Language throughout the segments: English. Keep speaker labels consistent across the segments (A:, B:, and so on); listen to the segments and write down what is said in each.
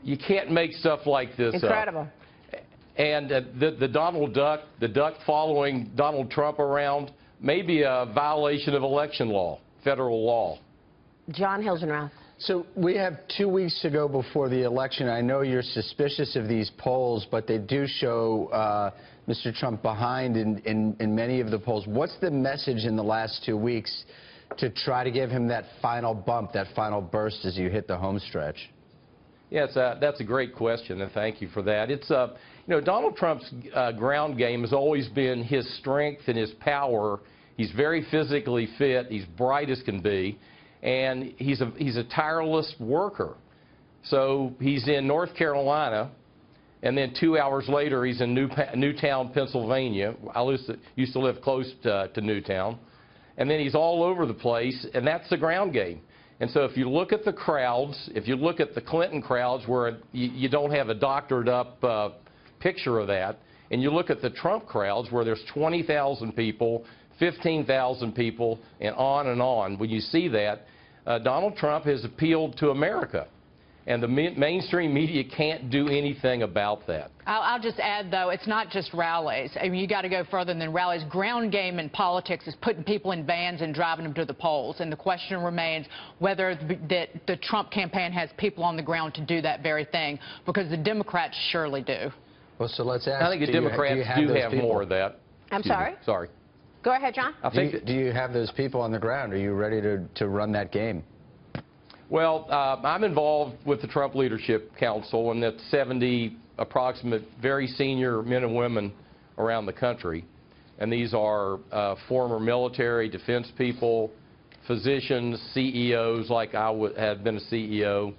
A: You can't make stuff like this
B: Incredible.
A: up. And the Donald Duck, the duck following Donald Trump around, may be a violation of election law, federal law.
B: John Hilgenrath.
C: So we have 2 weeks to go before the election. I know you're suspicious of these polls, but they do show Mr. Trump behind in many of the polls. What's the message in the last 2 weeks to try to give him that final bump, that final burst as you hit the home stretch?
A: Yes, that's a great question, and thank you for that. It's you know, Donald Trump's ground game has always been his strength and his power. He's very physically fit. He's bright as can be, and he's a tireless worker. So he's in North Carolina, and then 2 hours later he's in Newtown, Pennsylvania. I used to live close to Newtown, and then he's all over the place, and that's the ground game. And so if you look at the crowds, if you look at the Clinton crowds where you don't have a doctored up picture of that, and you look at the Trump crowds where there's 20,000 people, 15,000 people, and on, when you see that, Donald Trump has appealed to America. And the mainstream media can't do anything about that.
D: I'll just add, though, it's not just rallies. I mean, you got to go further than rallies. Ground game in politics is putting people in vans and driving them to the polls. And the question remains whether the Trump campaign has people on the ground to do that very thing, because the Democrats surely do.
C: Well, so let's ask.
A: I think the Democrats do have more of that.
B: I'm sorry?
A: Sorry.
B: Go ahead, John.
C: Do you have those people on the ground? Are you ready to run that game?
A: Well, I'm involved with the Trump Leadership Council, and that's 70 approximate very senior men and women around the country. And these are former military, defense people, physicians, CEOs, like I had been a CEO,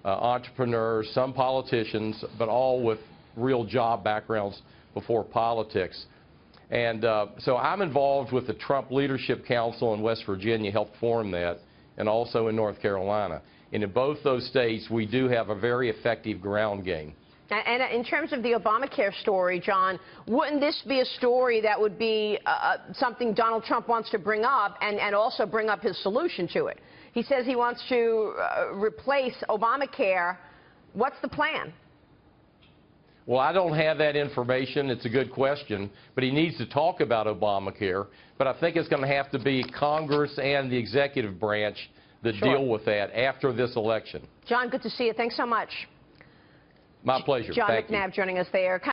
A: entrepreneurs, some politicians, but all with real job backgrounds before politics. And so I'm involved with the Trump Leadership Council in West Virginia, helped form that, and also in North Carolina. And in both those states, we do have a very effective ground game.
B: And in terms of the Obamacare story, John, wouldn't this be a story that would be something Donald Trump wants to bring up and also bring up his solution to it? He says he wants to replace Obamacare. What's the plan?
A: Well, I don't have that information. It's a good question, but he needs to talk about Obamacare. But I think it's going to have to be Congress and the executive branch that deal with that after this election.
B: John, good to see you. Thanks so much.
A: My pleasure.
B: John McNabb joining us there.